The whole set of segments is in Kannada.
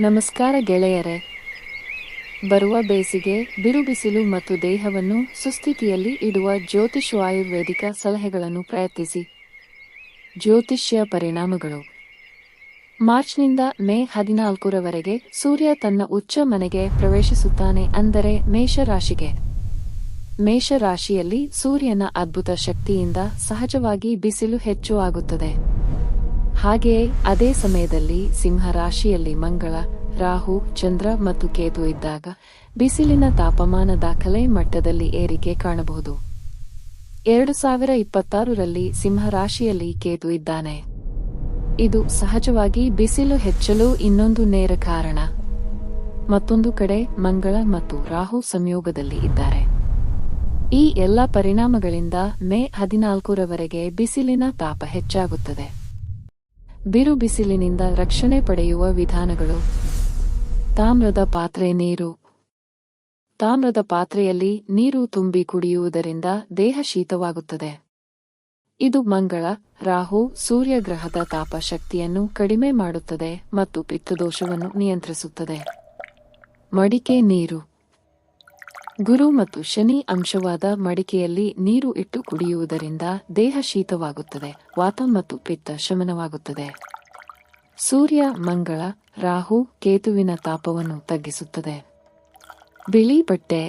ನಮಸ್ಕಾರ ಗೆಳೆಯರೇ. ಬರುವ ಬೇಸಿಗೆ, ಬಿರುಬಿಸಿಲು ಮತ್ತು ದೇಹವನ್ನು ಸುಸ್ಥಿತಿಯಲ್ಲಿ ಇಡುವ ಜ್ಯೋತಿಷ ಆಯುರ್ವೇದಿಕ ಸಲಹೆಗಳನ್ನು ಪ್ರಯತ್ನಿಸಿ. ಜ್ಯೋತಿಷ್ಯ ಪರಿಣಾಮಗಳು. ಮಾರ್ಚ್ನಿಂದ ಮೇ 14ರವರೆಗೆ ಸೂರ್ಯ ತನ್ನ ಉಚ್ಚ ಮನೆಗೆ ಪ್ರವೇಶಿಸುತ್ತಾನೆ, ಅಂದರೆ ಮೇಷರಾಶಿಗೆ. ಮೇಷರಾಶಿಯಲ್ಲಿ ಸೂರ್ಯನ ಅದ್ಭುತ ಶಕ್ತಿಯಿಂದ ಸಹಜವಾಗಿ ಬಿಸಿಲು ಹೆಚ್ಚು ಆಗುತ್ತದೆ. ಹಾಗೆಯೇ ಅದೇ ಸಮಯದಲ್ಲಿ ಸಿಂಹ ರಾಶಿಯಲ್ಲಿ ಮಂಗಳ, ರಾಹು, ಚಂದ್ರ ಮತ್ತು ಕೇತು ಇದ್ದಾಗ ಬಿಸಿಲಿನ ತಾಪಮಾನ ದಾಖಲೆ ಮಟ್ಟದಲ್ಲಿ ಏರಿಕೆ ಕಾಣಬಹುದು. 2026ರಲ್ಲಿ ಸಿಂಹ ರಾಶಿಯಲ್ಲಿ ಕೇತು ಇದ್ದಾನೆ. ಇದು ಸಹಜವಾಗಿ ಬಿಸಿಲು ಹೆಚ್ಚಲು ಇನ್ನೊಂದು ನೇರ ಕಾರಣ. ಮತ್ತೊಂದು ಕಡೆ ಮಂಗಳ ಮತ್ತು ರಾಹು ಸಂಯೋಗದಲ್ಲಿ ಇದ್ದಾರೆ. ಈ ಎಲ್ಲ ಪರಿಣಾಮಗಳಿಂದ ಮೇ 14ರವರೆಗೆ ಬಿಸಿಲಿನ ತಾಪ ಹೆಚ್ಚಾಗುತ್ತದೆ. ಬಿರು ಬಿಸಿಲಿನಿಂದ ರಕ್ಷಣೆ ಪಡೆಯುವ ವಿಧಾನಗಳು. ತಾಮ್ರದ ಪಾತ್ರೆ ನೀರು. ತಾಮ್ರದ ಪಾತ್ರೆಯಲ್ಲಿ ನೀರು ತುಂಬಿ ಕುಡಿಯುವುದರಿಂದ ದೇಹ ಶೀತವಾಗುತ್ತದೆ. ಇದು ಮಂಗಳ, ರಾಹು, ಸೂರ್ಯಗ್ರಹದ ತಾಪ ಶಕ್ತಿಯನ್ನು ಕಡಿಮೆ ಮಾಡುತ್ತದೆ ಮತ್ತು ಪಿತ್ತದೋಷವನ್ನು ನಿಯಂತ್ರಿಸುತ್ತದೆ. ಮಡಿಕೆ ನೀರು. ಗುರು ಮತ್ತು ಶನಿ ಅಂಶವಾದ ಮಡಿಕೆಯಲ್ಲಿ ನೀರು ಇಟ್ಟು ಕುಡಿಯುವುದರಿಂದ ದೇಹ ಶೀತವಾಗುತ್ತದೆ, ವಾತ ಮತ್ತು ಪಿತ್ತ ಶಮನವಾಗುತ್ತದೆ. ಸೂರ್ಯ, ಮಂಗಳ, ರಾಹು, ಕೇತುವಿನ ತಾಪವನ್ನು ತಗ್ಗಿಸುತ್ತದೆ. ಬಿಳಿ ಬಟ್ಟೆ.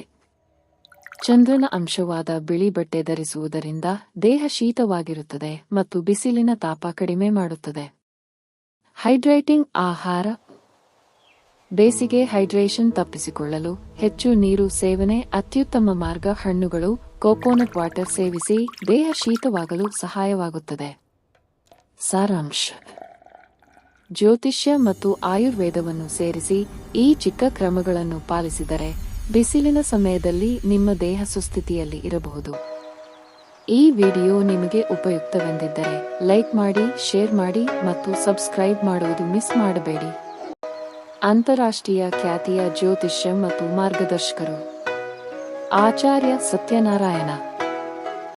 ಚಂದ್ರನ ಅಂಶವಾದ ಬಿಳಿ ಬಟ್ಟೆ ಧರಿಸುವುದರಿಂದ ದೇಹ ಶೀತವಾಗಿರುತ್ತದೆ ಮತ್ತು ಬಿಸಿಲಿನ ತಾಪ ಕಡಿಮೆ ಮಾಡುತ್ತದೆ. ಹೈಡ್ರೇಟಿಂಗ್ ಆಹಾರ. ಬೇಸಿಗೆ ಹೈಡ್ರೇಷನ್ ತಪ್ಪಿಸಿಕೊಳ್ಳಲು ಹೆಚ್ಚು ನೀರು ಸೇವನೆ ಅತ್ಯುತ್ತಮ ಮಾರ್ಗ. ಹಣ್ಣುಗಳು, ಕೋಕೋನಟ್ ವಾಟರ್ ಸೇವಿಸಿ ದೇಹ ಶೀತವಾಗಲು ಸಹಾಯವಾಗುತ್ತದೆ. ಸಾರಾಂಶ. ಜ್ಯೋತಿಷ್ಯ ಮತ್ತು ಆಯುರ್ವೇದವನ್ನು ಸೇರಿಸಿ ಈ ಚಿಕ್ಕ ಕ್ರಮಗಳನ್ನು ಪಾಲಿಸಿದರೆ ಬಿಸಿಲಿನ ಸಮಯದಲ್ಲಿ ನಿಮ್ಮ ದೇಹ ಸುಸ್ಥಿತಿಯಲ್ಲಿ ಇರಬಹುದು. ಈ ವಿಡಿಯೋ ನಿಮಗೆ ಉಪಯುಕ್ತವೆಂದಿದ್ದರೆ ಲೈಕ್ ಮಾಡಿ, ಶೇರ್ ಮಾಡಿ ಮತ್ತು ಸಬ್ಸ್ಕ್ರೈಬ್ ಮಾಡುವುದು ಮಿಸ್ ಮಾಡಬೇಡಿ. ಅಂತಾರಾಷ್ಟ್ರೀಯ ಖ್ಯಾತಿಯ ಜ್ಯೋತಿಷ್ಯ ಮತ್ತು ಮಾರ್ಗದರ್ಶಕರು ಆಚಾರ್ಯ ಸತ್ಯನಾರಾಯಣ.